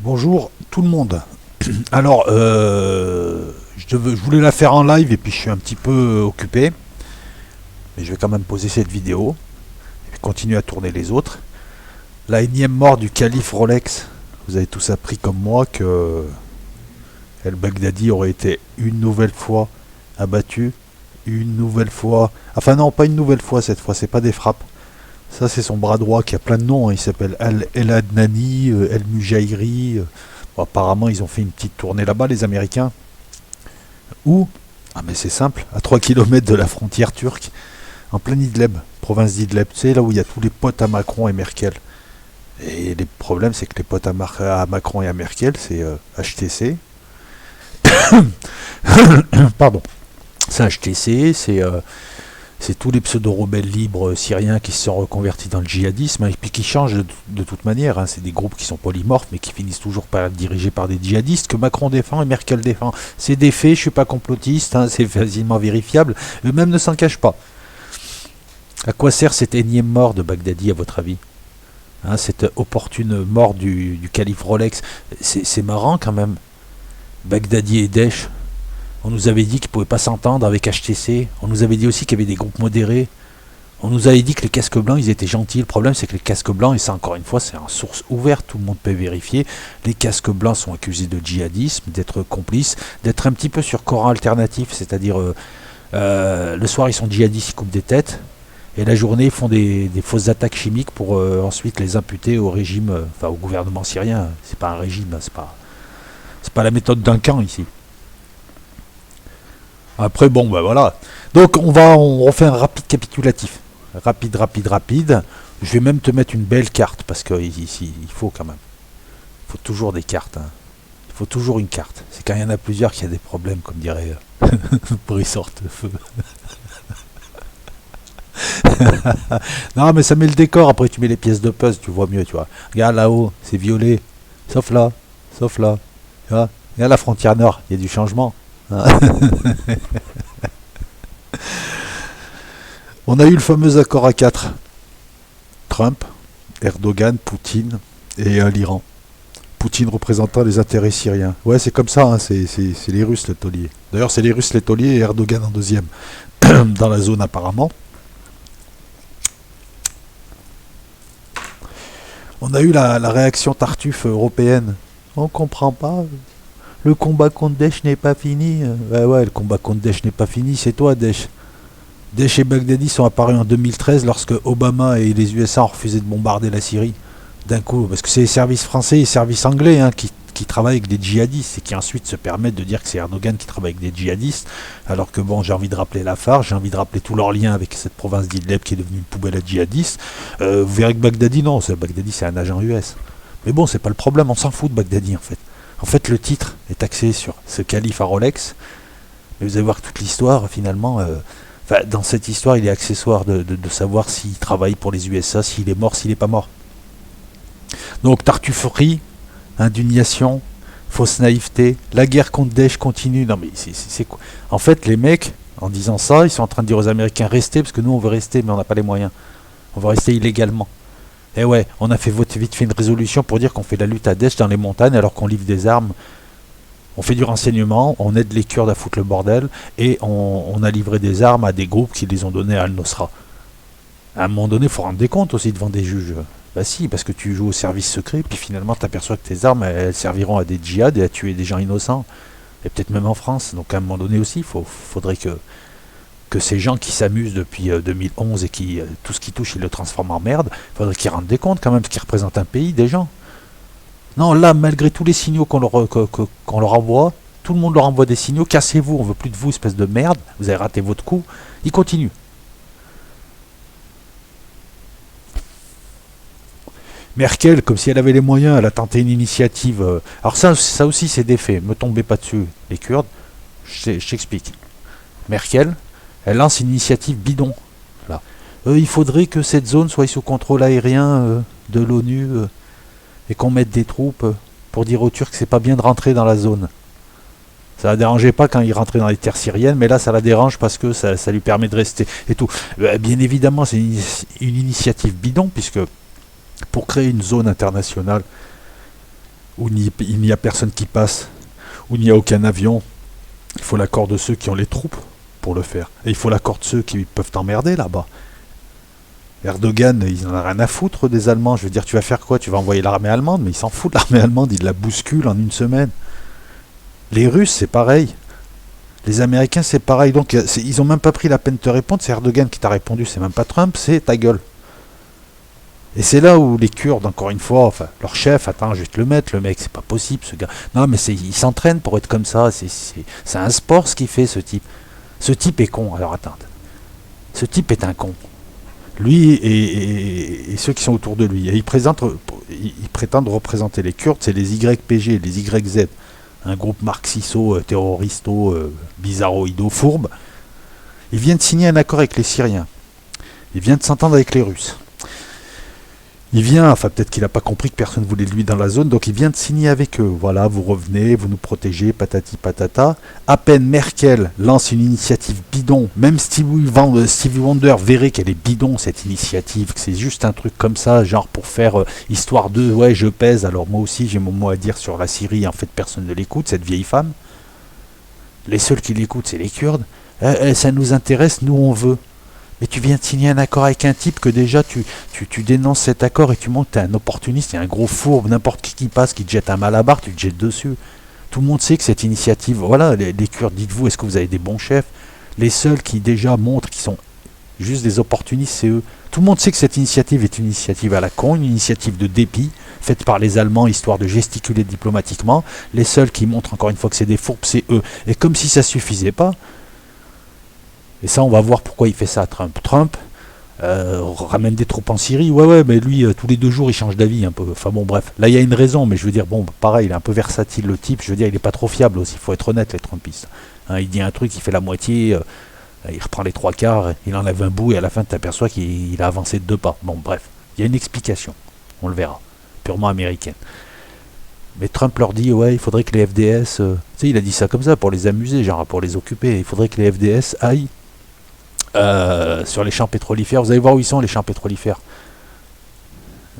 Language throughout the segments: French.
Bonjour tout le monde. Alors, je voulais la faire en live et puis je suis un petit peu occupé. Mais je vais quand même poser cette vidéo et puis continuer à tourner les autres. La énième mort du calife Rolex. Vous avez tous appris comme moi que El Baghdadi aurait été une nouvelle fois abattu. Une nouvelle fois... Enfin non, pas une nouvelle fois cette fois, c'est pas des frappes. Ça c'est son bras droit qui a plein de noms, hein. Il s'appelle El Adnani, El Mujairi. Bon, apparemment ils ont fait une petite tournée là-bas les Américains. Où? Ah mais c'est simple, à 3 km de la frontière turque, en plein Idlib, province d'Idlib, tu sais là où il y a tous les potes à Macron et Merkel. Et les problèmes c'est que les potes à Macron et à Merkel c'est HTC. Pardon. C'est HTC, c'est tous les pseudo-rebelles libres syriens qui se sont reconvertis dans le djihadisme, hein, et puis qui changent de toute manière, hein. C'est des groupes qui sont polymorphes mais qui finissent toujours par être dirigés par des djihadistes que Macron défend et Merkel défend. C'est des faits, je suis pas complotiste, hein, c'est facilement vérifiable, eux-mêmes ne s'en cachent pas. À quoi sert cette énième mort de Baghdadi à votre avis, hein, cette opportune mort du calife Rolex? C'est marrant quand même. Baghdadi et Daesh. On nous avait dit qu'ils ne pouvaient pas s'entendre avec HTC. On nous avait dit aussi qu'il y avait des groupes modérés. On nous avait dit que les casques blancs, ils étaient gentils. Le problème, c'est que les casques blancs, et ça encore une fois, c'est en source ouverte, tout le monde peut vérifier, les casques blancs sont accusés de djihadisme, d'être complices, d'être un petit peu sur Coran alternatif, c'est-à-dire le soir, ils sont djihadistes, ils coupent des têtes, et la journée, ils font des fausses attaques chimiques pour ensuite les imputer au régime, enfin au gouvernement syrien. C'est pas un régime, c'est pas la méthode d'un camp ici. Après, bon, ben voilà. Donc, on refait un rapide capitulatif. Rapide. Je vais même te mettre une belle carte, parce que ici, il faut quand même. Il faut toujours des cartes, hein. Il faut toujours une carte. C'est quand il y en a plusieurs qu'il y a des problèmes, comme dirait Brice Hortefeux. Non, mais ça met le décor. Après, tu mets les pièces de puzzle, tu vois mieux, tu vois. Regarde là-haut, c'est violet. Sauf là. Tu vois. Regarde la frontière nord, il y a du changement. On a eu le fameux accord à 4. Trump, Erdogan, Poutine et l'Iran. Poutine représentant les intérêts syriens. Ouais, c'est comme ça, hein, c'est les Russes les tauliers. D'ailleurs, c'est les Russes les tauliers et Erdogan en deuxième. Dans la zone apparemment. On a eu la réaction tartuffe européenne. On comprend pas. Le combat contre Daesh n'est pas fini. Ouais, le combat contre Daesh n'est pas fini, c'est toi, Daesh. Daesh et Baghdadi sont apparus en 2013 lorsque Obama et les USA ont refusé de bombarder la Syrie. D'un coup, parce que c'est les services français et les services anglais, hein, qui travaillent avec des djihadistes et qui ensuite se permettent de dire que c'est Erdogan qui travaille avec des djihadistes. Alors que bon, j'ai envie de rappeler Lafarge, j'ai envie de rappeler tous leurs liens avec cette province d'Idlib qui est devenue une poubelle à djihadistes. Vous verrez que Baghdadi, non, Baghdadi c'est un agent US. Mais bon, c'est pas le problème, on s'en fout de Baghdadi en fait. En fait, le titre est axé sur ce calife à Rolex, mais vous allez voir que toute l'histoire, finalement, dans cette histoire, il est accessoire de savoir s'il travaille pour les USA, s'il est mort, s'il n'est pas mort. Donc, tartufferie, indignation, fausse naïveté, la guerre contre Daesh continue. Non, mais c'est quoi? En fait, les mecs, en disant ça, ils sont en train de dire aux Américains, restez, parce que nous, on veut rester, mais on n'a pas les moyens. On va rester illégalement. Et ouais, on a fait vite fait une résolution pour dire qu'on fait la lutte à Daesh dans les montagnes alors qu'on livre des armes. On fait du renseignement, on aide les Kurdes à foutre le bordel et on a livré des armes à des groupes qui les ont données à Al-Nosra. À un moment donné, il faut rendre des comptes aussi devant des juges. Bah si, parce que tu joues au service secret, puis finalement tu aperçois que tes armes, elles serviront à des djihad et à tuer des gens innocents. Et peut-être même en France. Donc à un moment donné aussi, faudrait que ces gens qui s'amusent depuis 2011 et qui tout ce qui touche ils le transforment en merde, il faudrait qu'ils rendent des comptes quand même, parce qu'ils représentent un pays, des gens. Non, là, malgré tous les signaux qu'on leur envoie, tout le monde leur envoie des signaux, cassez-vous, on veut plus de vous, espèce de merde, vous avez raté votre coup, ils continuent. Merkel, comme si elle avait les moyens, elle a tenté une initiative. Alors ça aussi c'est des faits, me tombez pas dessus, les Kurdes, je t'explique. Merkel, elle lance une initiative bidon. Voilà. Il faudrait que cette zone soit sous contrôle aérien de l'ONU et qu'on mette des troupes pour dire aux Turcs que c'est pas bien de rentrer dans la zone. Ça la dérangeait pas quand il rentrait dans les terres syriennes, mais là ça la dérange parce que ça lui permet de rester et tout. Bien évidemment, c'est une initiative bidon, puisque pour créer une zone internationale où il n'y a personne qui passe, où il n'y a aucun avion. Il faut l'accord de ceux qui ont les troupes pour le faire. Et il faut l'accord de ceux qui peuvent t'emmerder là-bas. Erdogan, il en a rien à foutre des Allemands. Je veux dire, tu vas faire quoi? Tu vas envoyer l'armée allemande? Mais il s'en fout de l'armée allemande, il la bouscule en une semaine. Les Russes, c'est pareil. Les Américains, c'est pareil. Donc, ils ont même pas pris la peine de te répondre. C'est Erdogan qui t'a répondu, c'est même pas Trump, c'est ta gueule. Et c'est là où les Kurdes, encore une fois, enfin, leur chef, attends, je vais te le mettre, le mec, c'est pas possible, ce gars. Non, mais il s'entraîne pour être comme ça. C'est un sport ce qu'il fait, ce type. Ce type est con. Alors, attends. Ce type est un con. Lui et ceux qui sont autour de lui. Et ils prétendent représenter les Kurdes, c'est les YPG, les YZ. Un groupe marxisto, terroristo, bizarroïdo, fourbe. Il vient de signer un accord avec les Syriens. Il vient de s'entendre avec les Russes. Il vient, enfin peut-être qu'il n'a pas compris que personne ne voulait de lui dans la zone, donc il vient de signer avec eux. Voilà, vous revenez, vous nous protégez, patati patata. À peine Merkel lance une initiative bidon, même Stevie Wonder verrait qu'elle est bidon cette initiative, que c'est juste un truc comme ça, genre pour faire histoire de ouais je pèse, alors moi aussi j'ai mon mot à dire sur la Syrie, en fait personne ne l'écoute, cette vieille femme. Les seuls qui l'écoutent c'est les Kurdes. Ça nous intéresse, nous on veut. Mais tu viens de signer un accord avec un type que déjà tu dénonces cet accord et tu montres que tu es un opportuniste, tu es un gros fourbe, n'importe qui passe, qui te jette un malabar, tu te jettes dessus. Tout le monde sait que cette initiative, voilà, les Kurdes, dites-vous, est-ce que vous avez des bons chefs? Les seuls qui déjà montrent qu'ils sont juste des opportunistes, c'est eux. Tout le monde sait que cette initiative est une initiative à la con, une initiative de dépit, faite par les Allemands histoire de gesticuler diplomatiquement. Les seuls qui montrent encore une fois que c'est des fourbes, c'est eux. Et comme si ça suffisait pas, et ça, on va voir pourquoi il fait ça, Trump. Trump ramène des troupes en Syrie. Ouais, mais lui, tous les 2 jours, il change d'avis un peu. Enfin bon, bref. Là, il y a une raison, mais je veux dire, bon, pareil, il est un peu versatile, le type. Je veux dire, il n'est pas trop fiable aussi. Il faut être honnête, les Trumpistes. Hein, il dit un truc, il fait la moitié, il reprend les 3/4, il enlève un bout, et à la fin, tu t'aperçois qu'il a avancé de 2 pas. Bon, bref. Il y a une explication. On le verra. Purement américaine. Mais Trump leur dit, ouais, il faudrait que les FDS... tu sais, il a dit ça comme ça, pour les amuser, genre pour les occuper. Il faudrait que les FDS aillent sur les champs pétrolifères. Vous allez voir où ils sont, les champs pétrolifères.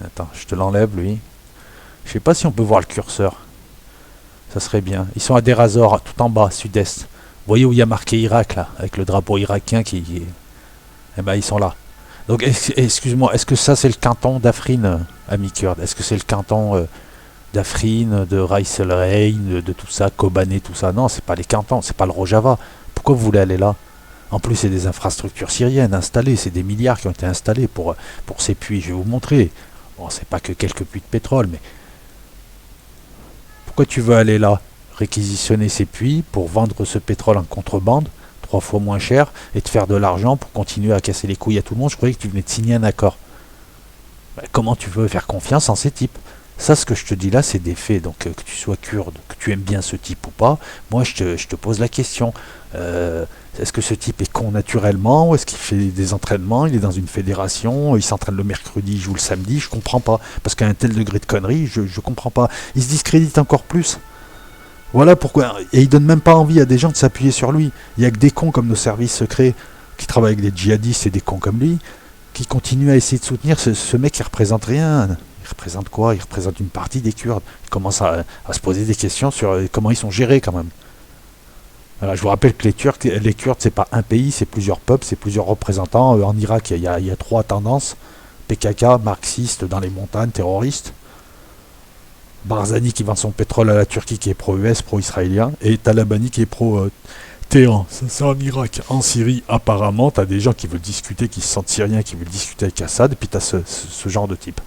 Attends, je te l'enlève, lui. Je sais pas si on peut voir le curseur. Ça serait bien. Ils sont à Deir ez-Zor, tout en bas, sud-est. Vous voyez où il y a marqué Irak, là, avec le drapeau irakien qui... Eh ben, ils sont là. Donc, excuse-moi, est-ce que ça, c'est le canton d'Afrin, ami kurde? Est-ce que c'est le canton d'Afrin, de Rais El Rein, de tout ça, Kobané, tout ça? Non, c'est pas les cantons, c'est pas le Rojava. Pourquoi vous voulez aller là? En plus, c'est des infrastructures syriennes installées, c'est des milliards qui ont été installés pour ces puits. Je vais vous montrer. Bon, c'est pas que quelques puits de pétrole, mais pourquoi tu veux aller là? Réquisitionner ces puits pour vendre ce pétrole en contrebande, 3 fois moins cher, et te faire de l'argent pour continuer à casser les couilles à tout le monde. Je croyais que tu venais de signer un accord. Ben, comment tu veux faire confiance en ces types? Ça, ce que je te dis là, c'est des faits. Donc, que tu sois kurde, que tu aimes bien ce type ou pas, moi, je te pose la question. Est-ce que ce type est con naturellement? Ou est-ce qu'il fait des entraînements? Il est dans une fédération, il s'entraîne le mercredi, il joue le samedi? Je comprends pas. Parce qu'à un tel degré de connerie, je comprends pas. Il se discrédite encore plus. Voilà pourquoi. Et il donne même pas envie à des gens de s'appuyer sur lui. Il y a que des cons comme nos services secrets qui travaillent avec des djihadistes et des cons comme lui qui continuent à essayer de soutenir ce mec qui représente rien. Il représente quoi? Il représente une partie des Kurdes. Il commence à se poser des questions sur comment ils sont gérés quand même. Alors, je vous rappelle que les Kurdes, c'est pas un pays, c'est plusieurs peuples, c'est plusieurs représentants. En Irak, il y a 3 tendances. PKK, marxiste dans les montagnes, terroriste. Barzani qui vend son pétrole à la Turquie, qui est pro-US, pro-israélien. Et Talabani qui est pro-Téhéran. Ça, c'est en Irak. En Syrie, apparemment, tu as des gens qui veulent discuter, qui se sentent syriens, qui veulent discuter avec Assad. Et puis tu as ce genre de type.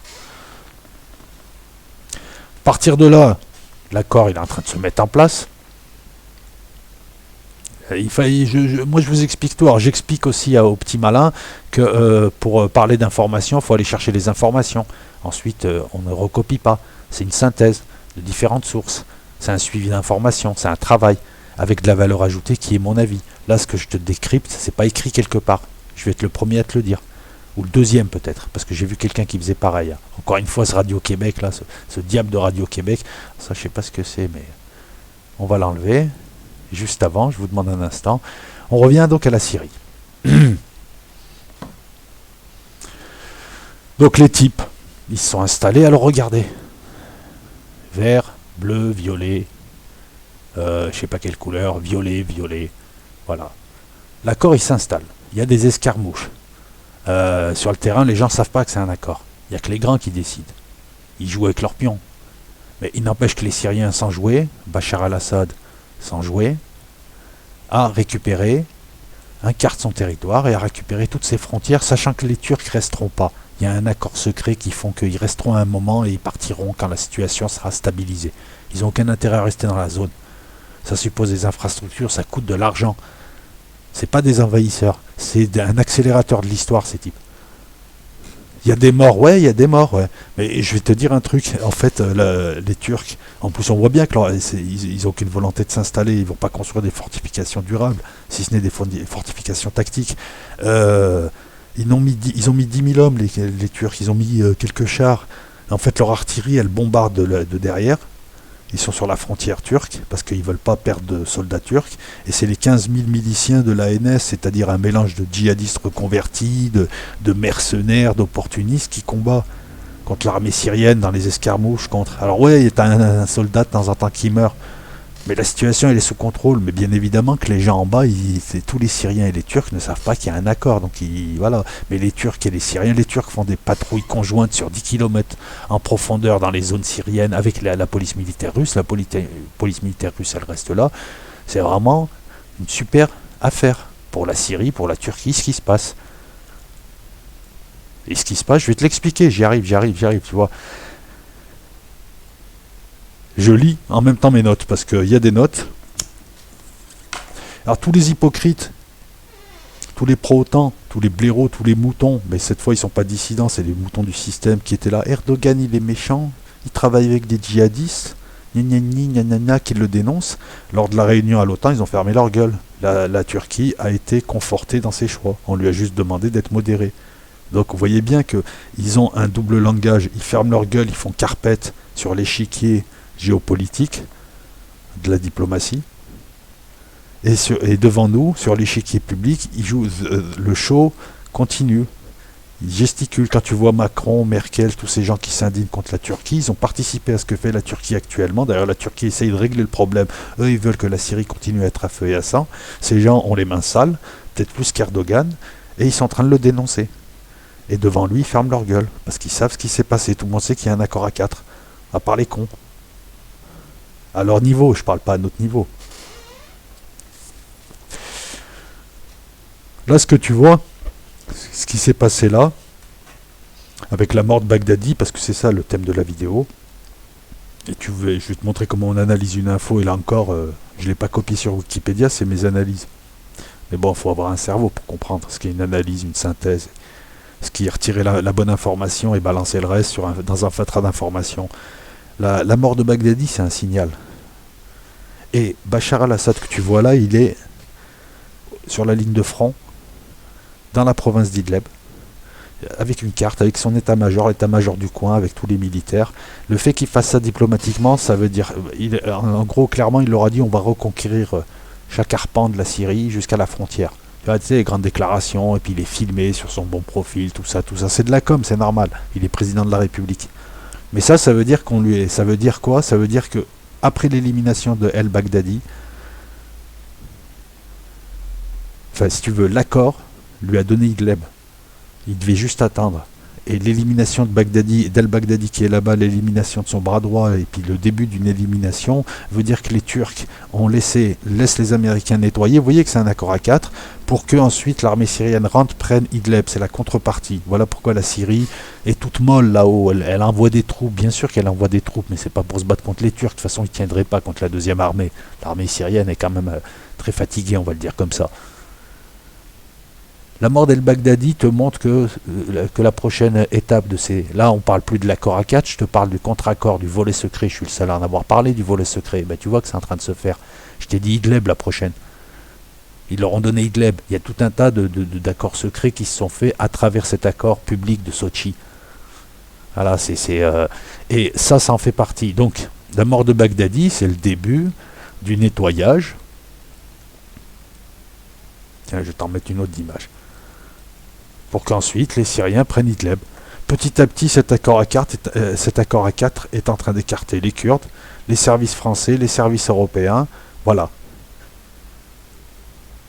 À partir de là, l'accord il est en train de se mettre en place. Moi je vous explique tout. Alors j'explique aussi aux petits malins que pour parler d'informations, il faut aller chercher les informations. Ensuite, on ne recopie pas. C'est une synthèse de différentes sources. C'est un suivi d'informations, c'est un travail avec de la valeur ajoutée qui est mon avis. Là, ce que je te décrypte, c'est pas écrit quelque part. Je vais être le premier à te le dire. Ou le deuxième peut-être, parce que j'ai vu quelqu'un qui faisait pareil. Encore une fois, ce Radio-Québec, là, ce diable de Radio-Québec, ça je sais pas ce que c'est, mais on va l'enlever. Juste avant, je vous demande un instant. On revient donc à la Syrie. Donc les types, ils se sont installés. Alors regardez. Vert, bleu, violet, je sais pas quelle couleur, violet, violet, voilà. L'accord il s'installe, il y a des escarmouches. Sur le terrain, les gens savent pas que c'est un accord. Il n'y a que les grands qui décident. Ils jouent avec leurs pions. Mais il n'empêche que les Syriens, sans jouer, Bachar al-Assad, sans jouer, a récupéré un quart de son territoire et a récupéré toutes ses frontières, sachant que les Turcs resteront pas. Il y a un accord secret qui font qu'ils resteront à un moment et ils partiront quand la situation sera stabilisée. Ils n'ont aucun intérêt à rester dans la zone. Ça suppose des infrastructures, ça coûte de l'argent. C'est pas des envahisseurs, c'est un accélérateur de l'histoire, ces types. Il y a des morts, ouais, il y a des morts, ouais. Mais je vais te dire un truc, en fait, les Turcs, en plus on voit bien qu'ils n'ont aucune volonté de s'installer, ils ne vont pas construire des fortifications durables, si ce n'est des fortifications tactiques. Ils ont mis 10 000 hommes, les Turcs, ils ont mis quelques chars. En fait, leur artillerie, elle bombarde de derrière. Ils sont sur la frontière turque, parce qu'ils ne veulent pas perdre de soldats turcs. Et c'est les 15 000 miliciens de l'ANS, c'est-à-dire un mélange de djihadistes reconvertis, de mercenaires, d'opportunistes, qui combattent contre l'armée syrienne dans les escarmouches. Alors ouais, il y a un soldat de temps en temps qui meurt. Mais la situation, elle est sous contrôle. Mais bien évidemment que les gens en bas, tous les Syriens et les Turcs ne savent pas qu'il y a un accord. Donc voilà. Mais les Turcs et les Syriens, les Turcs font des patrouilles conjointes sur 10 km en profondeur dans les zones syriennes avec la police militaire russe. La police militaire russe, elle reste là. C'est vraiment une super affaire pour la Syrie, pour la Turquie, ce qui se passe. Et ce qui se passe, je vais te l'expliquer. J'y arrive, tu vois. Je lis en même temps mes notes, parce qu'il y a des notes. Alors tous les hypocrites, tous les pro-OTAN, tous les blaireaux, tous les moutons, mais cette fois ils ne sont pas dissidents, c'est les moutons du système qui étaient là. Erdogan il est méchant, il travaille avec des djihadistes, qui le dénoncent. Lors de la réunion à l'OTAN, ils ont fermé leur gueule. La Turquie a été confortée dans ses choix. On lui a juste demandé d'être modéré. Donc vous voyez bien qu'ils ont un double langage, ils ferment leur gueule, ils font carpette sur l'échiquier géopolitique de la diplomatie et devant nous sur l'échiquier public ils jouent le show continue, ils gesticulent. Quand tu vois Macron, Merkel, tous ces gens qui s'indignent contre la Turquie, ils ont participé à ce que fait la Turquie actuellement. D'ailleurs la Turquie essaye de régler le problème, eux ils veulent que la Syrie continue à être à feu et à sang. Ces gens ont les mains sales, peut-être plus qu'Erdogan, et ils sont en train de le dénoncer, et devant lui ils ferment leur gueule parce qu'ils savent ce qui s'est passé. Tout le monde sait qu'il y a un accord à 4, à part les cons. À leur niveau, je parle pas à notre niveau. Là, ce que tu vois, ce qui s'est passé là, avec la mort de Baghdadi, parce que c'est ça le thème de la vidéo, et je vais te montrer comment on analyse une info, et là encore, je ne l'ai pas copié sur Wikipédia, c'est mes analyses. Mais bon, il faut avoir un cerveau pour comprendre ce qu'est une analyse, une synthèse, ce qui est retirer la bonne information et balancer le reste dans un fatras d'informations. La mort de Baghdadi, c'est un signal. Et Bachar al-Assad que tu vois là, il est sur la ligne de front, dans la province d'Idlib, avec une carte, avec son état-major, l'état-major du coin, avec tous les militaires. Le fait qu'il fasse ça diplomatiquement, ça veut dire, en gros, clairement, il leur a dit on va reconquérir chaque arpent de la Syrie jusqu'à la frontière. Tu sais, les grandes déclarations, et puis il est filmé sur son bon profil, tout ça, c'est de la com, c'est normal. Il est président de la République. Mais ça veut dire ça veut dire quoi? Ça veut dire que après l'élimination de El-Baghdadi, enfin si tu veux, l'accord lui a donné Idlib. Il devait juste attendre. Et l'élimination d'El-Baghdadi qui est là-bas, l'élimination de son bras droit, et puis le début d'une élimination, veut dire que les Turcs laissent les Américains nettoyer. Vous voyez que c'est un accord à 4, pour que ensuite l'armée syrienne prenne Idlib. C'est la contrepartie. Voilà pourquoi la Syrie est toute molle là-haut. Elle envoie des troupes, bien sûr qu'elle envoie des troupes, mais c'est pas pour se battre contre les Turcs. De toute façon, ils ne tiendraient pas contre la deuxième armée. L'armée syrienne est quand même très fatiguée, on va le dire comme ça. La mort d'El-Baghdadi te montre que la prochaine étape de ces... Là, on parle plus de l'accord à 4, je te parle du contre-accord, du volet secret. Je suis le seul à en avoir parlé du volet secret. Ben, tu vois que c'est en train de se faire. Je t'ai dit Idlib la prochaine. Ils leur ont donné Idlib. Il y a tout un tas d'accords secrets qui se sont faits à travers cet accord public de Sochi. Voilà, et ça en fait partie. Donc, la mort de Baghdadi, c'est le début du nettoyage. Tiens, je vais t'en mettre une autre image. Pour qu'ensuite les Syriens prennent Idlib. Petit à petit, cet accord à 4 est en train d'écarter les Kurdes, les services français, les services européens. Voilà.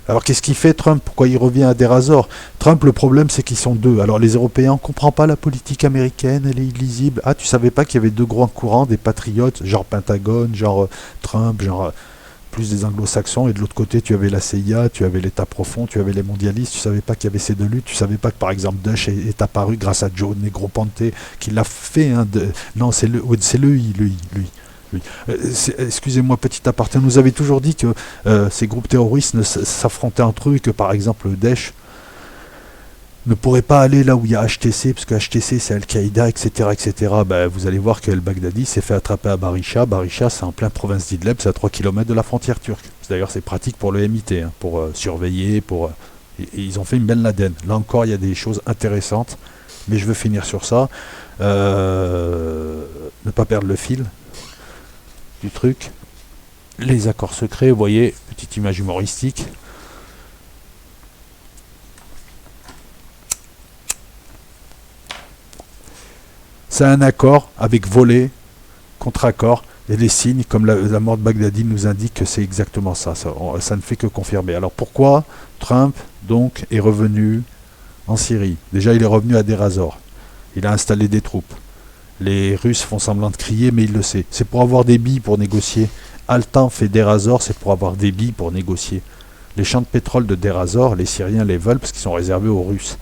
Alors qu'est-ce qu'il fait Trump? Pourquoi il revient à Deir ez-Zor? Trump, le problème, c'est qu'ils sont deux. Alors les Européens, on ne comprend pas la politique américaine, elle est illisible. Ah, tu savais pas qu'il y avait deux grands courants, des patriotes, genre Pentagone, genre Trump, genre plus des anglo-saxons, et de l'autre côté, tu avais la CIA, tu avais l'État profond, tu avais les mondialistes, tu savais pas qu'il y avait ces deux luttes, tu savais pas que par exemple Daesh est apparu grâce à Joe Negroponte, qui l'a fait, hein, non, c'est lui. Oui. Excusez-moi, petit aparté, on nous avait toujours dit que ces groupes terroristes s'affrontaient entre eux et que par exemple Daesh ne pourrait pas aller là où il y a HTC, parce que HTC c'est Al-Qaïda, etc. etc. Ben, vous allez voir que El-Baghdadi s'est fait attraper à Barisha. Barisha, c'est en plein province d'Idleb, c'est à 3 km de la frontière turque. D'ailleurs, c'est pratique pour le MIT, hein, pour surveiller, et ils ont fait une Ben Laden. Là encore, il y a des choses intéressantes, mais je veux finir sur ça. Ne pas perdre le fil du truc. Les accords secrets, vous voyez, petite image humoristique. C'est un accord avec volet, contre-accord, et les signes, comme la mort de Baghdadi nous indique que c'est exactement ça. Ça ne fait que confirmer. Alors pourquoi Trump, donc, est revenu en Syrie? Déjà, il est revenu à Deir ez-Zor. Il a installé des troupes. Les Russes font semblant de crier, mais il le sait. C'est pour avoir des billes pour négocier. Altan fait Deir ez-Zor, c'est pour avoir des billes pour négocier. Les champs de pétrole de Deir ez-Zor, les Syriens les veulent parce qu'ils sont réservés aux Russes.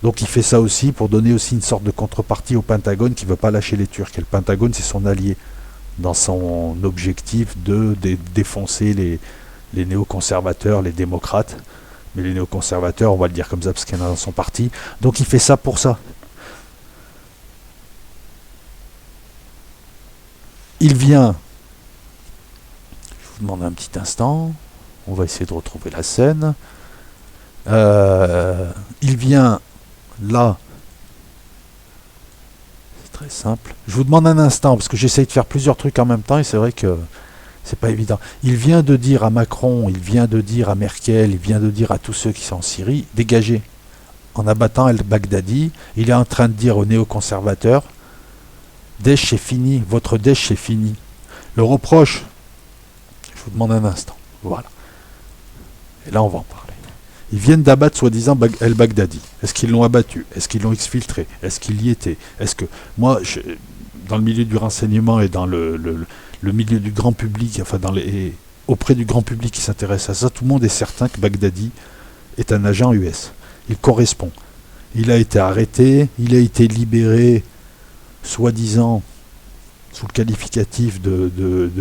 Donc il fait ça aussi pour donner aussi une sorte de contrepartie au Pentagone qui ne veut pas lâcher les Turcs. Et le Pentagone, c'est son allié dans son objectif de défoncer les néoconservateurs, les démocrates. Mais les néoconservateurs, on va le dire comme ça parce qu'il y en a dans son parti. Donc il fait ça pour ça. Il vient, je vous demande un petit instant, on va essayer de retrouver la scène. Il vient là, c'est très simple. Je vous demande un instant parce que j'essaye de faire plusieurs trucs en même temps et c'est vrai que c'est pas évident. Il vient de dire à Macron, il vient de dire à Merkel, il vient de dire à tous ceux qui sont en Syrie, dégagez. En abattant El-Baghdadi, il est en train de dire aux néoconservateurs, Daesh c'est fini, votre Daesh c'est fini. Le reproche, je vous demande un instant, voilà. Et là on va en parler. Ils viennent d'abattre soi-disant El-Baghdadi. Est-ce qu'ils l'ont abattu? Est-ce qu'ils l'ont exfiltré? Est-ce qu'il y était? Est-ce que moi, dans le milieu du renseignement et dans le milieu du grand public, enfin auprès du grand public qui s'intéresse à ça, tout le monde est certain que Baghdadi est un agent US. Il correspond. Il a été arrêté, il a été libéré, soi-disant sous le qualificatif de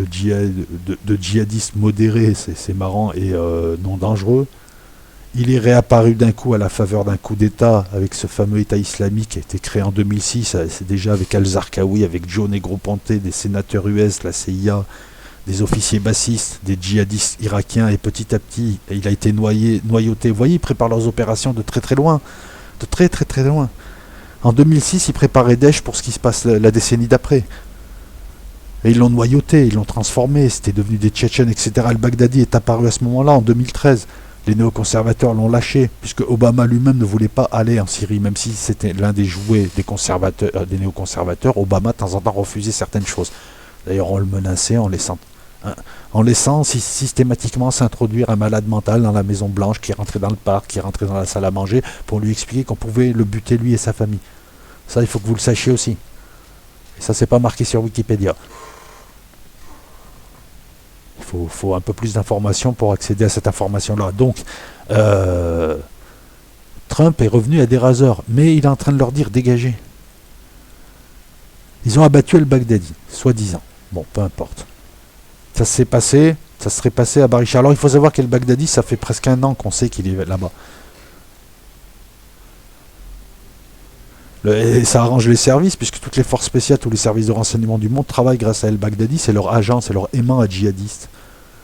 djihadiste modéré, c'est marrant et non dangereux. Il est réapparu d'un coup à la faveur d'un coup d'État avec ce fameux État islamique qui a été créé en 2006. C'est déjà avec Al-Zarqawi, avec Joe Negroponte, des sénateurs US, la CIA, des officiers bassistes, des djihadistes irakiens. Et petit à petit, il a été noyauté. Vous voyez, ils préparent leurs opérations de très très loin. De très très très loin. En 2006, ils préparaient Daesh pour ce qui se passe la décennie d'après. Et ils l'ont noyauté, ils l'ont transformé. C'était devenu des Tchétchènes, etc. Al-Baghdadi est apparu à ce moment-là, en 2013. Les néoconservateurs l'ont lâché, puisque Obama lui-même ne voulait pas aller en Syrie, même si c'était l'un des jouets des néoconservateurs. Obama, de temps en temps, refusait certaines choses. D'ailleurs, on le menaçait en laissant systématiquement s'introduire un malade mental dans la Maison Blanche, qui rentrait dans le parc, qui rentrait dans la salle à manger, pour lui expliquer qu'on pouvait le buter lui et sa famille. Ça, il faut que vous le sachiez aussi. Et ça, c'est pas marqué sur Wikipédia. Il faut un peu plus d'informations pour accéder à cette information-là. Donc, Trump est revenu à Deir ez-Zor, mais il est en train de leur dire dégagez. Ils ont abattu El-Baghdadi, soi-disant. Bon, peu importe. Ça serait passé à Barisha. Alors, il faut savoir qu'El-Baghdadi, ça fait presque 1 an qu'on sait qu'il est là-bas. Et ça arrange les services, puisque toutes les forces spéciales, tous les services de renseignement du monde travaillent grâce à El-Baghdadi. C'est leur agent, c'est leur aimant à djihadistes.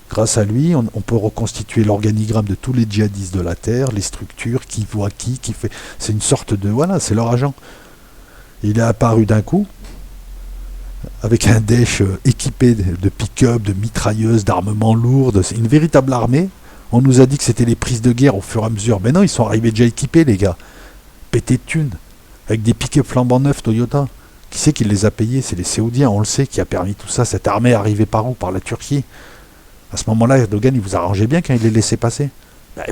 Grâce à lui, on peut reconstituer l'organigramme de tous les djihadistes de la Terre, les structures, qui voit qui fait... C'est une sorte de... Voilà, c'est leur agent. Il est apparu d'un coup, avec un Daesh équipé de pick-up, de mitrailleuses, d'armements lourds. C'est une véritable armée. On nous a dit que c'était les prises de guerre au fur et à mesure. Mais non, ils sont arrivés déjà équipés, les gars. Pétés de thunes. avec des pick-up flambant neufs Toyota. Qui c'est qui les a payés? C'est les Saoudiens, on le sait, qui a permis tout ça. Cette armée est arrivée par où? Par la Turquie. À ce moment-là, Erdogan, il vous arrangeait bien quand il les laissait passer.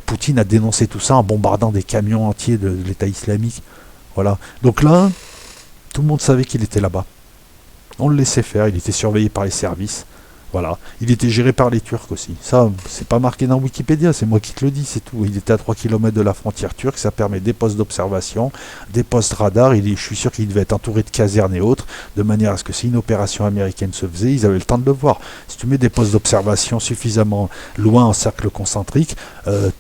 Poutine a dénoncé tout ça en bombardant des camions entiers de l'État islamique. Voilà. Donc là, tout le monde savait qu'il était là-bas. On le laissait faire, il était surveillé par les services. Voilà. Il était géré par les Turcs aussi. Ça, c'est pas marqué dans Wikipédia, c'est moi qui te le dis, c'est tout. Il était à 3 km de la frontière turque, ça permet des postes d'observation, des postes radars. Je suis sûr qu'il devait être entouré de casernes et autres, de manière à ce que si une opération américaine se faisait, ils avaient le temps de le voir. Si tu mets des postes d'observation suffisamment loin en cercle concentrique,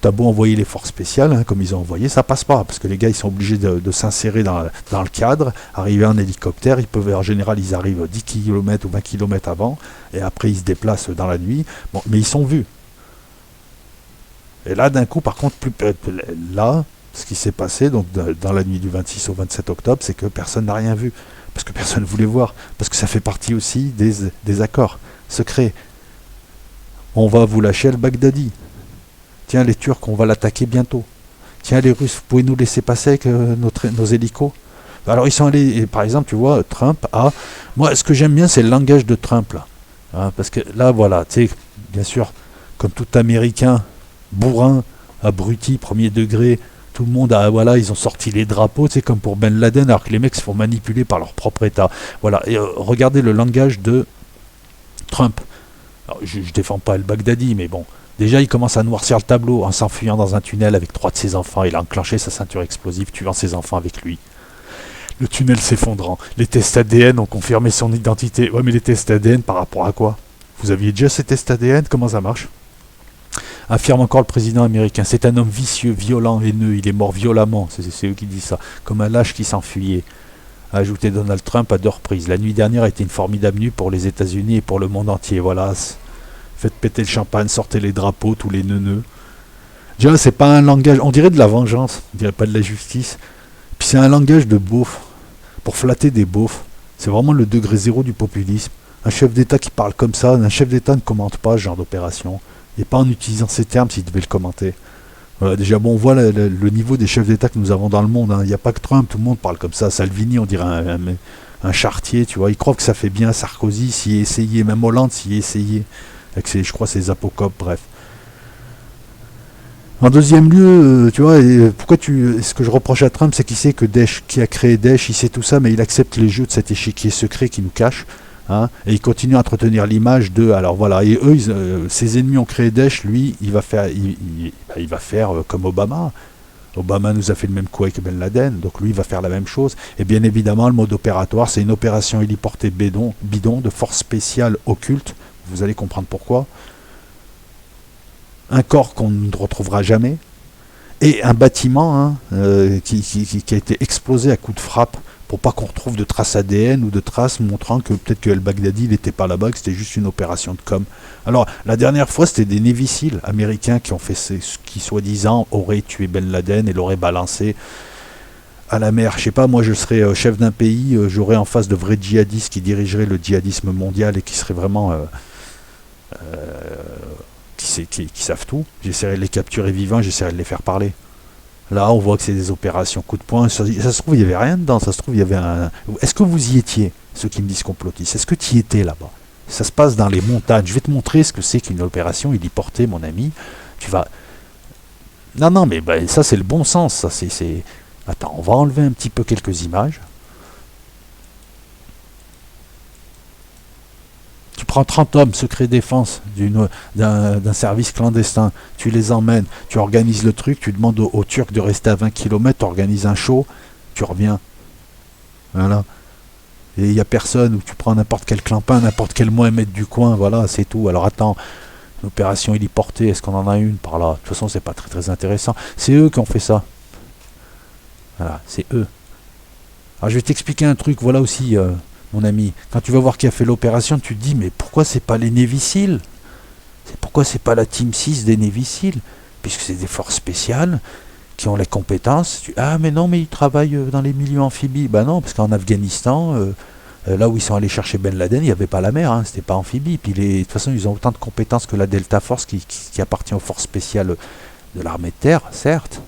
t'as beau envoyer les forces spéciales, hein, comme ils ont envoyé, ça passe pas, parce que les gars, ils sont obligés de s'insérer dans le cadre, arriver en hélicoptère, en général, ils arrivent 10 km ou 20 km avant, et après, ils se déplacent dans la nuit, bon, mais ils sont vus. Et là, d'un coup, par contre, là, ce qui s'est passé, donc dans la nuit du 26 au 27 octobre, c'est que personne n'a rien vu, parce que personne ne voulait voir, parce que ça fait partie aussi des accords secrets. On va vous lâcher al-Baghdadi. Tiens, les Turcs, on va l'attaquer bientôt. Tiens, les Russes, vous pouvez nous laisser passer avec nos hélicos. Alors, ils sont allés, et par exemple, tu vois, Trump a... Moi, ce que j'aime bien, c'est le langage de Trump, là. Hein, parce que là, voilà, tu sais, bien sûr, comme tout Américain, bourrin, abruti, premier degré, tout le monde a, voilà, ils ont sorti les drapeaux, tu sais, comme pour Ben Laden, alors que les mecs se font manipuler par leur propre État. Voilà, et regardez le langage de Trump. Alors, je défends pas el-Baghdadi, mais bon, déjà, il commence à noircir le tableau en s'enfuyant dans un tunnel avec 3 de ses enfants. Il a enclenché sa ceinture explosive, tuant ses enfants avec lui. Le tunnel s'effondrant. Les tests ADN ont confirmé son identité. Ouais, mais les tests ADN par rapport à quoi? Vous aviez déjà ces tests ADN? Comment ça marche? Affirme encore le président américain. C'est un homme vicieux, violent, haineux. Il est mort violemment. C'est eux qui disent ça. Comme un lâche qui s'enfuyait. A ajouté Donald Trump à 2 reprises. La nuit dernière a été une formidable nuit pour les États-Unis et pour le monde entier. Voilà. Faites péter le champagne, sortez les drapeaux, tous les neuneux. Déjà, c'est pas un langage. On dirait de la vengeance. On dirait pas de la justice. Puis c'est un langage de beauf. Pour flatter des beaufs. C'est vraiment le degré zéro du populisme. Un chef d'État qui parle comme ça, un chef d'État ne commente pas ce genre d'opération. Et pas en utilisant ces termes s'il devait le commenter. Voilà, déjà, bon, on voit le niveau des chefs d'État que nous avons dans le monde. Hein. Il n'y a pas que Trump, tout le monde parle comme ça. Salvini, on dirait un charretier, tu vois. Il croit que ça fait bien. Sarkozy s'y est essayé, même Hollande s'y est essayé. Avec je crois, ses apocopes, bref. En deuxième lieu, tu vois, ce que je reproche à Trump, c'est qu'il sait que Daesh, qui a créé Daesh, il sait tout ça, mais il accepte les jeux de cet échiquier secret qui nous cache, hein, et il continue à entretenir l'image de, alors voilà, et eux, ses ennemis ont créé Daesh, lui, il va faire comme Obama. Obama nous a fait le même coup avec Ben Laden, donc lui, il va faire la même chose. Et bien évidemment, le mode opératoire, c'est une opération héliportée bidon de force spéciale occulte. Vous allez comprendre pourquoi. Un corps qu'on ne retrouvera jamais, et un bâtiment qui a été explosé à coups de frappe pour pas qu'on retrouve de traces ADN ou de traces montrant que peut-être que el-Baghdadi n'était pas là-bas, que c'était juste une opération de com. Alors, la dernière fois, c'était des Navy Seals américains qui ont fait ce qui, soi-disant, auraient tué Ben Laden et l'auraient balancé à la mer. Je sais pas, moi je serais chef d'un pays, j'aurais en face de vrais djihadistes qui dirigeraient le djihadisme mondial et qui seraient vraiment... qui savent tout, j'essaierai de les capturer vivants, j'essaierai de les faire parler. Là, on voit que c'est des opérations coup de poing. Ça se trouve, il n'y avait rien dedans. Ça se trouve, il y avait un... Est-ce que vous y étiez, ceux qui me disent complotistes? Est-ce que tu y étais là-bas? Ça se passe dans les montagnes. Je vais te montrer ce que c'est qu'une opération héliportée, mon ami. Tu vas... Non, mais ça, c'est le bon sens. Ça, c'est... Attends, on va enlever un petit peu quelques images. Tu prends 30 hommes, secret défense d'un service clandestin, tu les emmènes, tu organises le truc, tu demandes aux Turcs de rester à 20 km, tu organises un show, tu reviens. Voilà. Et il n'y a personne, ou tu prends n'importe quel clampin, n'importe quel Mohamed du coin, voilà, c'est tout. Alors attends, l'opération héliportée, est-ce qu'on en a une par là? De toute façon, c'est pas très très intéressant. C'est eux qui ont fait ça. Voilà, c'est eux. Alors je vais t'expliquer un truc, voilà aussi... mon ami, quand tu vas voir qui a fait l'opération, tu te dis, mais pourquoi c'est pas les Navy Seals? Pourquoi c'est pas la Team 6 des Navy Seals? Puisque c'est des forces spéciales qui ont les compétences. Ah, mais non, mais ils travaillent dans les milieux amphibies. Bah non, parce qu'en Afghanistan, là où ils sont allés chercher Ben Laden, il n'y avait pas la mer, hein, c'était pas amphibie. Puis de toute façon, ils ont autant de compétences que la Delta Force qui appartient aux forces spéciales de l'armée de terre, certes.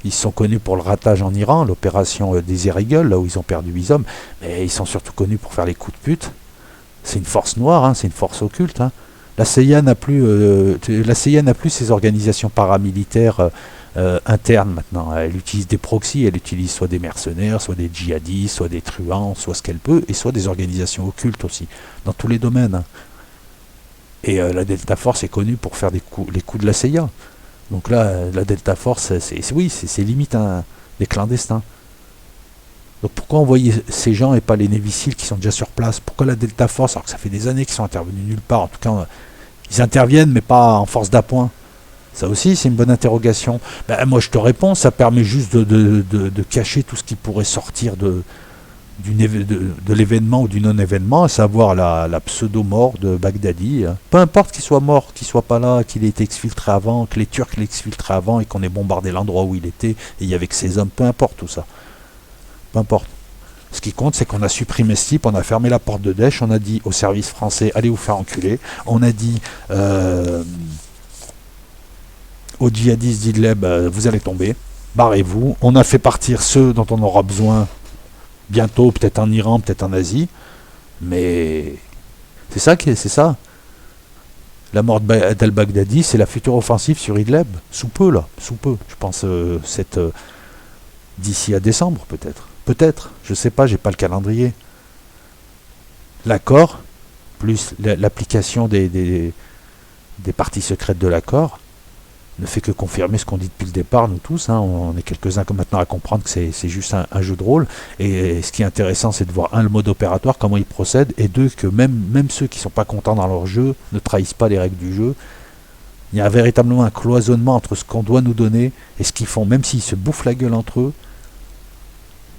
Ils sont connus pour le ratage en Iran, l'opération Desert Eagle, là où ils ont perdu 8 hommes, mais ils sont surtout connus pour faire les coups de pute. C'est une force noire, hein, c'est une force occulte. Hein. La CIA n'a plus ces organisations paramilitaires internes maintenant. Elle utilise des proxys, elle utilise soit des mercenaires, soit des djihadistes, soit des truands, soit ce qu'elle peut, et soit des organisations occultes aussi, dans tous les domaines. Hein. Et la Delta Force est connue pour faire les coups de la CIA. Donc là, la Delta Force, c'est limite des clandestins. Donc pourquoi envoyer ces gens et pas les Navy Seals qui sont déjà sur place? Pourquoi la Delta Force, alors que ça fait des années qu'ils sont intervenus nulle part? En tout cas, ils interviennent, mais pas en force d'appoint. Ça aussi, c'est une bonne interrogation. Ben, moi, je te réponds, ça permet juste de cacher tout ce qui pourrait sortir de l'événement ou du non-événement, à savoir la pseudo-mort de Baghdadi. Peu importe qu'il soit mort, qu'il soit pas là, qu'il ait été exfiltré avant, que les Turcs l'aient exfiltré avant et qu'on ait bombardé l'endroit où il était, et il y avait que ses hommes, peu importe tout ça. Peu importe. Ce qui compte, c'est qu'on a supprimé ce type, on a fermé la porte de Daesh, on a dit au service français, allez vous faire enculer. On a dit aux djihadistes d'Idlib, vous allez tomber, barrez-vous. On a fait partir ceux dont on aura besoin bientôt, peut-être en Iran, peut-être en Asie. Mais c'est ça. La mort d'al-Baghdadi, c'est la future offensive sur Idlib. Sous peu, là. Sous peu. Je pense d'ici à décembre, peut-être. Peut-être. Je sais pas, j'ai pas le calendrier. L'accord, plus l'application des parties secrètes de l'accord, ne fait que confirmer ce qu'on dit depuis le départ, nous tous. Hein. On est quelques-uns maintenant à comprendre que c'est juste un jeu de rôle. Et ce qui est intéressant, c'est de voir, un, le mode opératoire, comment ils procèdent, et deux, que même ceux qui ne sont pas contents dans leur jeu ne trahissent pas les règles du jeu. Il y a véritablement un cloisonnement entre ce qu'on doit nous donner et ce qu'ils font. Même s'ils se bouffent la gueule entre eux,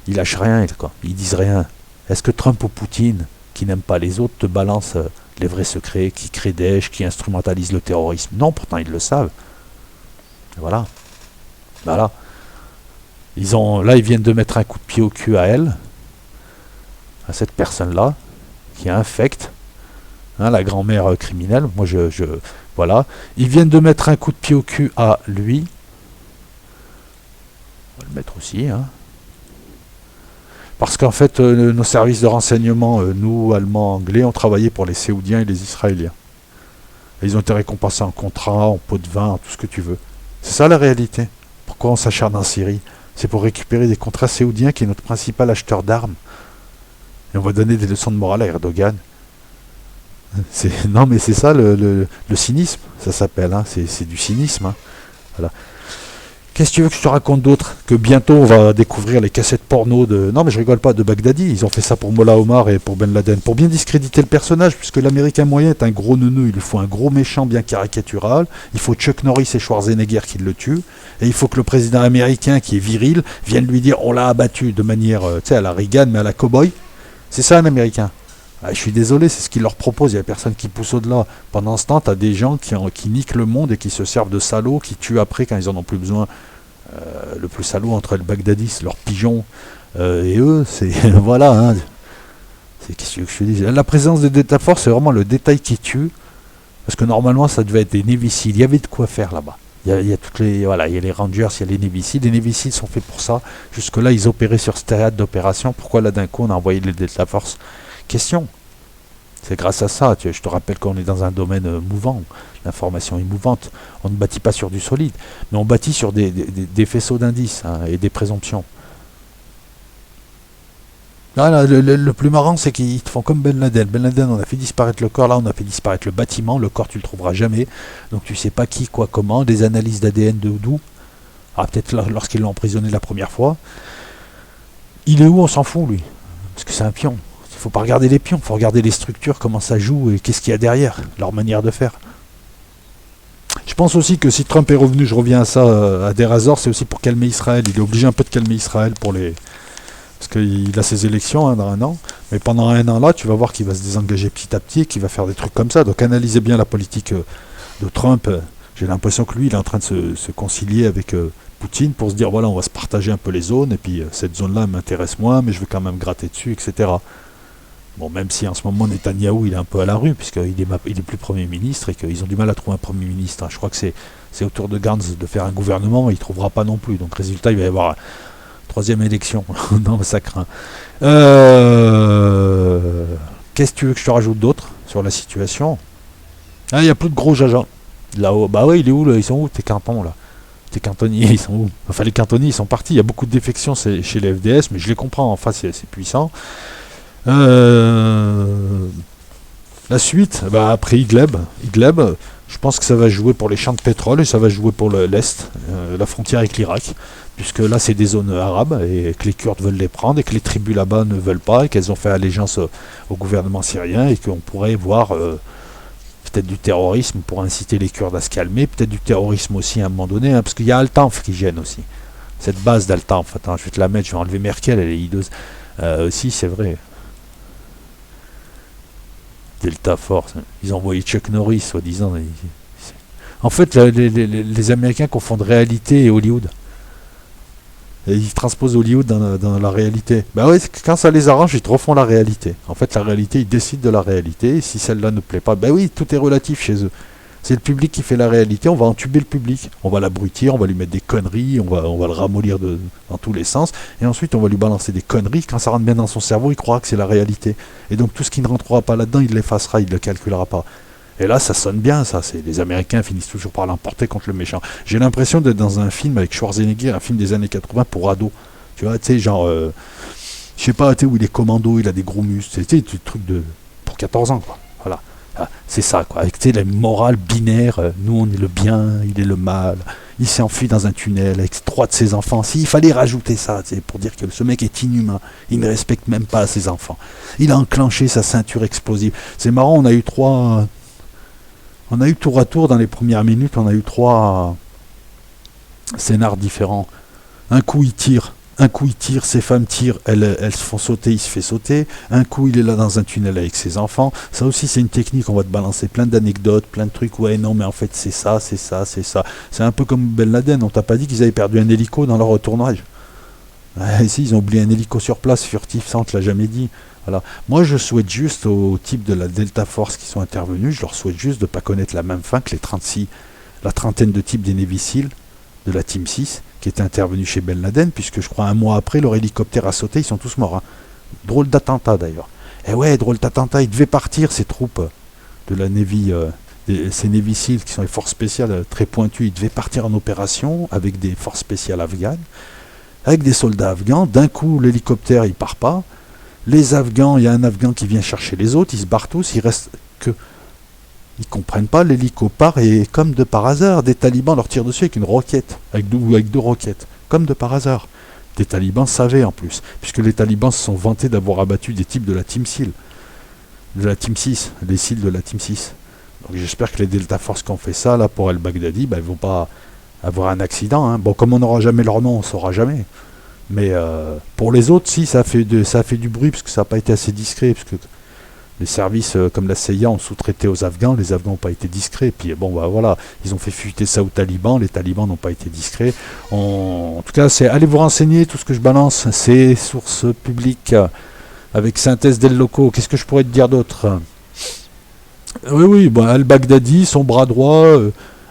ils lâchent rien, quoi. Ils disent rien. Est-ce que Trump ou Poutine, qui n'aiment pas les autres, te balancent les vrais secrets, qui créent Daesh, qui instrumentalisent le terrorisme? Non, pourtant ils le savent. Voilà. Là, ils viennent de mettre un coup de pied au cul à elle, à cette personne-là, qui infecte, hein, la grand-mère criminelle. Moi, voilà. Ils viennent de mettre un coup de pied au cul à lui. On va le mettre aussi, hein. Parce qu'en fait, nos services de renseignement, nous, Allemands, Anglais, ont travaillé pour les Saoudiens et les Israéliens. Et ils ont été récompensés en contrat, en pot de vin, en tout ce que tu veux. C'est ça la réalité. Pourquoi on s'acharne en Syrie? C'est pour récupérer des contrats saoudiens, qui est notre principal acheteur d'armes. Et on va donner des leçons de morale à Erdogan. Non, mais c'est ça le cynisme, ça s'appelle. Hein. C'est du cynisme. Hein. Voilà. Qu'est-ce que tu veux que je te raconte d'autre? Que bientôt on va découvrir les cassettes porno de... Non mais je rigole pas, de Baghdadi. Ils ont fait ça pour Mollah Omar et pour Ben Laden. Pour bien discréditer le personnage, puisque l'américain moyen est un gros neuneu. Il lui faut un gros méchant bien caricatural. Il faut Chuck Norris et Schwarzenegger qui le tuent. Et il faut que le président américain, qui est viril, vienne lui dire on l'a abattu de manière, tu sais, à la Reagan, mais à la cow-boy. C'est ça un américain. Ah, je suis désolé, c'est ce qu'ils leur proposent. Il n'y a personne qui pousse au-delà. Pendant ce temps, tu as des gens qui niquent le monde et qui se servent de salauds, qui tuent après quand ils en ont plus besoin. Le plus salaud entre le Baghdadi, c'est leurs pigeons, et eux, c'est... voilà, hein. C'est qu'est-ce que je te dis. La présence de Delta Force, c'est vraiment le détail qui tue, parce que normalement, ça devait être des Navy Seals. Il y avait de quoi faire là-bas. Il y a toutes les... Voilà, il y a les Rangers, il y a les Navy Seals. Les Navy Seals sont faits pour ça. Jusque-là, ils opéraient sur ce théâtre d'opération. Pourquoi là, d'un coup, on a envoyé les Delta Force? Question. C'est grâce à ça, je te rappelle qu'on est dans un domaine mouvant, l'information est mouvante, on ne bâtit pas sur du solide, mais on bâtit sur des faisceaux d'indices, hein, et des présomptions. Là, le plus marrant, c'est qu'ils te font comme Ben Laden. Ben Laden, on a fait disparaître le corps, là on a fait disparaître le bâtiment, le corps tu le trouveras jamais, donc tu sais pas qui, quoi, comment, des analyses d'ADN de d'où, peut-être lorsqu'ils l'ont emprisonné la première fois. Il est où, on s'en fout lui, parce que c'est un pion. Il ne faut pas regarder les pions, il faut regarder les structures, comment ça joue et qu'est-ce qu'il y a derrière, leur manière de faire. Je pense aussi que si Trump est revenu, je reviens à ça, à Deir Hazor, c'est aussi pour calmer Israël. Il est obligé un peu de calmer Israël parce qu'il a ses élections, hein, dans un an. Mais pendant un an là, tu vas voir qu'il va se désengager petit à petit et qu'il va faire des trucs comme ça. Donc analysez bien la politique de Trump. J'ai l'impression que lui, il est en train de se concilier avec Poutine pour se dire, voilà, on va se partager un peu les zones, et puis cette zone-là m'intéresse moins, mais je veux quand même gratter dessus, etc. Bon, même si en ce moment Netanyahou il est un peu à la rue, il est plus Premier ministre et qu'ils ont du mal à trouver un Premier ministre. Je crois que c'est au tour de Gantz de faire un gouvernement, il ne trouvera pas non plus. Donc résultat, il va y avoir une troisième élection. Non, ça craint. Qu'est-ce que tu veux que je te rajoute d'autre sur la situation? Ah, il n'y a plus de gros jaja. Là-haut, bah ouais, il est où là? Ils sont où tes cantons là? Tes cantonniers, ils sont où? Enfin, les cantonniers, ils sont partis. Il y a beaucoup de défections chez les FDS, mais je les comprends. Enfin, c'est puissant. La suite, bah, après Idlib, je pense que ça va jouer pour les champs de pétrole et ça va jouer pour l'Est, la frontière avec l'Irak, puisque là c'est des zones arabes et que les Kurdes veulent les prendre et que les tribus là-bas ne veulent pas et qu'elles ont fait allégeance au gouvernement syrien et qu'on pourrait voir peut-être du terrorisme pour inciter les Kurdes à se calmer, peut-être du terrorisme aussi à un moment donné, hein, parce qu'il y a Al-Tanf qui gêne aussi. Cette base d'Al-Tanf, attends, je vais te la mettre, je vais enlever Merkel, elle est hideuse. Aussi, c'est vrai. Delta Force. Ils ont envoyé Chuck Norris, soi-disant. En fait, les Américains confondent réalité et Hollywood. Et ils transposent Hollywood dans la réalité. Bah ouais, quand ça les arrange, ils te refont la réalité. En fait, la réalité, ils décident de la réalité. Et si celle-là ne plaît pas, bah oui, tout est relatif chez eux. C'est le public qui fait la réalité, on va entuber le public. On va l'abrutir, on va lui mettre des conneries, on va le ramollir dans tous les sens. Et ensuite, on va lui balancer des conneries. Quand ça rentre bien dans son cerveau, il croira que c'est la réalité. Et donc, tout ce qui ne rentrera pas là-dedans, il l'effacera, il ne le calculera pas. Et là, ça sonne bien, ça. Les Américains finissent toujours par l'emporter contre le méchant. J'ai l'impression d'être dans un film avec Schwarzenegger, un film des années 80 pour ados. Tu vois, tu sais, genre... je sais pas, tu sais, où il est commando, il a des gros muscles. Tu sais, des trucs pour 14 ans, quoi. Voilà. C'est ça, quoi. Avec la morale binaire, nous on est le bien, il est le mal. Il s'est enfui dans un tunnel avec 3 de ses enfants. S'il fallait rajouter ça, pour dire que ce mec est inhumain, il ne respecte même pas ses enfants. Il a enclenché sa ceinture explosive. C'est marrant, on a eu tour à tour dans les premières minutes, on a eu 3 scénars différents. Un coup il tire, ses femmes tirent, elles se font sauter, il se fait sauter. Un coup, il est là dans un tunnel avec ses enfants. Ça aussi, c'est une technique. On va te balancer plein d'anecdotes, plein de trucs. Ouais, non, mais en fait, c'est ça, c'est ça, c'est ça. C'est un peu comme Ben Laden. On t'a pas dit qu'ils avaient perdu un hélico dans leur retournage. Ouais, si, ils ont oublié un hélico sur place, furtif, ça, on te l'a jamais dit. Voilà. Moi, je souhaite juste aux types de la Delta Force qui sont intervenus, je leur souhaite juste de ne pas connaître la même fin que la trentaine de types des Navy Seals de la Team 6 qui était intervenu chez Ben Laden, puisque je crois un mois après, leur hélicoptère a sauté, ils sont tous morts. Hein. Drôle d'attentat d'ailleurs. Et ouais, drôle d'attentat, ils devaient partir, ces troupes de la Navy, ces Navy Seals qui sont les forces spéciales très pointues, ils devaient partir en opération avec des forces spéciales afghanes, avec des soldats afghans. D'un coup, l'hélicoptère, il part pas. Les Afghans, il y a un Afghan qui vient chercher les autres, ils se barrent tous, il reste que... Ils comprennent pas, l'hélico part et comme de par hasard, des talibans leur tirent dessus avec une roquette, avec deux roquettes, comme de par hasard. Des talibans savaient en plus, puisque les talibans se sont vantés d'avoir abattu des types de la Team SEAL, de la Team 6, les SEAL de la Team 6. Donc j'espère que les Delta Force qui ont fait ça, là, pour El-Baghdadi, ils vont pas avoir un accident. Hein. Bon, comme on n'aura jamais leur nom, on saura jamais. Mais pour les autres, si, ça a fait du bruit, parce que ça n'a pas été assez discret, parce que les services comme la CIA ont sous-traité aux Afghans, les Afghans n'ont pas été discrets, puis bon bah voilà, ils ont fait fuiter ça aux talibans, les talibans n'ont pas été discrets. En tout cas, allez vous renseigner, tout ce que je balance, c'est source publique, avec synthèse des locaux. Qu'est-ce que je pourrais te dire d'autre? Oui, bon, Al-Baghdadi, son bras droit,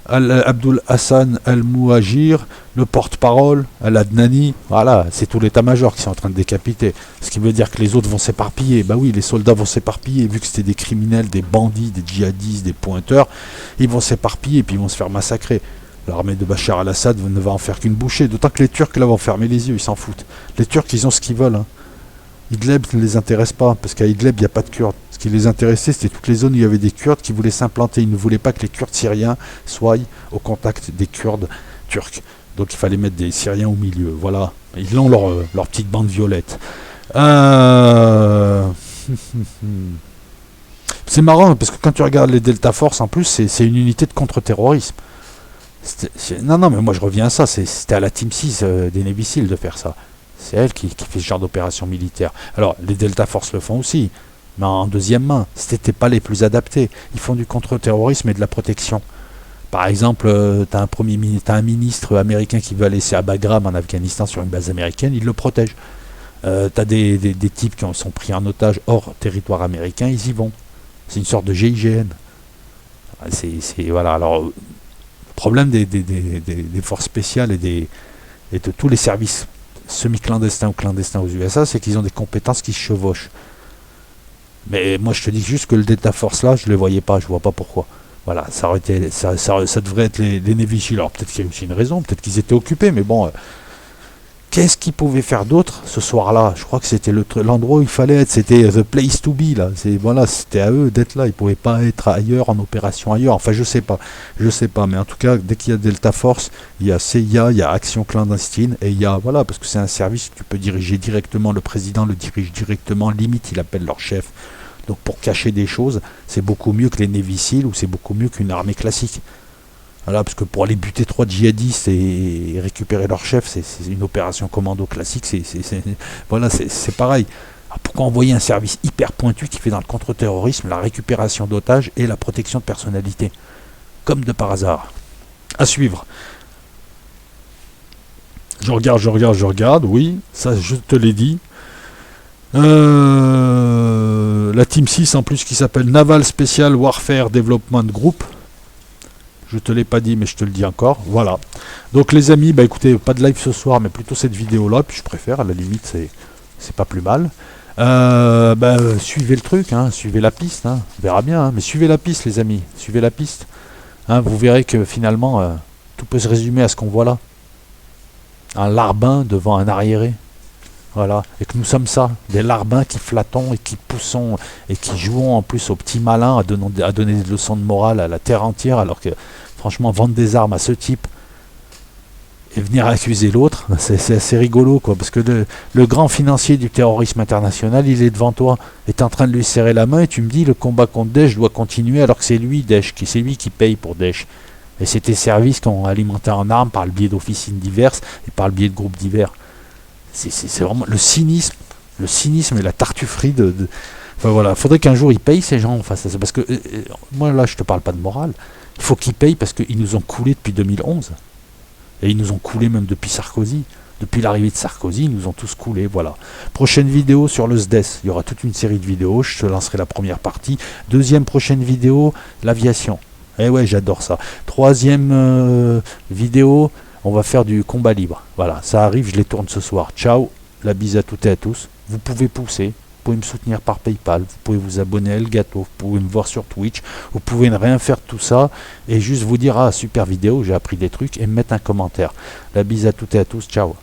Abdul Hassan Al-Mouhajir, le porte-parole, Al-Adnani, voilà, c'est tout l'état-major qui sont en train de décapiter. Ce qui veut dire que les autres vont s'éparpiller. Bah oui, les soldats vont s'éparpiller, vu que c'était des criminels, des bandits, des djihadistes, des pointeurs, ils vont s'éparpiller et puis ils vont se faire massacrer. L'armée de Bachar al-Assad ne va en faire qu'une bouchée, d'autant que les Turcs là vont fermer les yeux, ils s'en foutent. Les Turcs, ils ont ce qu'ils veulent. Hein. Idlib ne les intéresse pas, parce qu'à Idlib, il n'y a pas de Kurdes. Ce qui les intéressait, c'était toutes les zones où il y avait des Kurdes qui voulaient s'implanter. Ils ne voulaient pas que les Kurdes syriens soient au contact des Kurdes turcs. Donc il fallait mettre des Syriens au milieu. Voilà. Ils ont leur petite bande violette. C'est marrant, parce que quand tu regardes les Delta Force, en plus, c'est une unité de contre-terrorisme. Non, mais moi je reviens à ça. C'était à la Team 6 des Navy Seals de faire ça. C'est elle qui fait ce genre d'opération militaire. Alors, les Delta Force le font aussi, mais en deuxième main. C'était pas les plus adaptés. Ils font du contre-terrorisme et de la protection. Par exemple, t'as un ministre américain qui veut aller à Bagram en Afghanistan sur une base américaine, il le protège. T'as des types qui sont pris en otage hors territoire américain, ils y vont. C'est une sorte de GIGN. Voilà. Alors, le problème des forces spéciales et de tous les services semi-clandestins ou clandestins aux USA, c'est qu'ils ont des compétences qui se chevauchent. Mais moi, je te dis juste que le Delta Force là, je ne le voyais pas, je vois pas pourquoi. Voilà, ça devrait être les Navy Seals. Alors peut-être qu'il y a aussi une raison, peut-être qu'ils étaient occupés, mais bon, qu'est-ce qu'ils pouvaient faire d'autre ce soir-là? Je crois que c'était l'endroit où il fallait être, c'était the place to be là. Voilà, c'était à eux d'être là. Ils pouvaient pas être ailleurs en opération ailleurs. Enfin, je sais pas, mais en tout cas, dès qu'il y a Delta Force, il y a CIA, il y a Action clandestine et il y a voilà, parce que c'est un service que tu peux diriger directement. Le président le dirige directement. Limite, il appelle leur chef. Donc pour cacher des choses, c'est beaucoup mieux que les Navy Seals ou c'est beaucoup mieux qu'une armée classique. Voilà, parce que pour aller buter 3 djihadistes et récupérer leur chef, c'est une opération commando classique, c'est pareil. Alors pourquoi envoyer un service hyper pointu qui fait dans le contre-terrorisme la récupération d'otages et la protection de personnalités? Comme de par hasard. À suivre. Je regarde, oui, ça je te l'ai dit. La Team 6 en plus qui s'appelle Naval Special Warfare Development Group. Je te l'ai pas dit mais je te le dis encore. Voilà. Donc les amis, bah écoutez, pas de live ce soir mais plutôt cette vidéo là, puis je préfère, à la limite c'est pas plus mal. Suivez le truc, hein, suivez la piste, hein, on verra bien, hein, mais suivez la piste les amis, suivez la piste. Hein, vous verrez que finalement tout peut se résumer à ce qu'on voit là. Un larbin devant un arriéré. Voilà, et que nous sommes ça, des larbins qui flattons et qui poussons et qui jouons en plus aux petits malins à donner des leçons de morale à la terre entière, alors que franchement vendre des armes à ce type et venir accuser l'autre, c'est assez rigolo quoi, parce que le grand financier du terrorisme international, il est devant toi, est en train de lui serrer la main et tu me dis le combat contre Daesh doit continuer alors que c'est lui Daesh, c'est lui qui paye pour Daesh. Et c'est tes services qui ont alimenté en armes par le biais d'officines diverses et par le biais de groupes divers. C'est vraiment le cynisme et la tartufferie Enfin voilà, faudrait qu'un jour ils payent ces gens face à ça. Parce que moi là je te parle pas de morale. Il faut qu'ils payent parce qu'ils nous ont coulé depuis 2011. Et ils nous ont coulé même depuis Sarkozy. Depuis l'arrivée de Sarkozy, ils nous ont tous coulé, voilà. Prochaine vidéo sur le SDES. Il y aura toute une série de vidéos, je te lancerai la première partie. Deuxième prochaine vidéo, l'aviation. Eh ouais, j'adore ça. Troisième vidéo, on va faire du combat libre. Voilà, ça arrive, je les tourne ce soir. Ciao, la bise à toutes et à tous. Vous pouvez pousser, vous pouvez me soutenir par PayPal, vous pouvez vous abonner à Elgato, vous pouvez me voir sur Twitch, vous pouvez ne rien faire de tout ça et juste vous dire ah super vidéo, j'ai appris des trucs et me mettre un commentaire. La bise à toutes et à tous, ciao.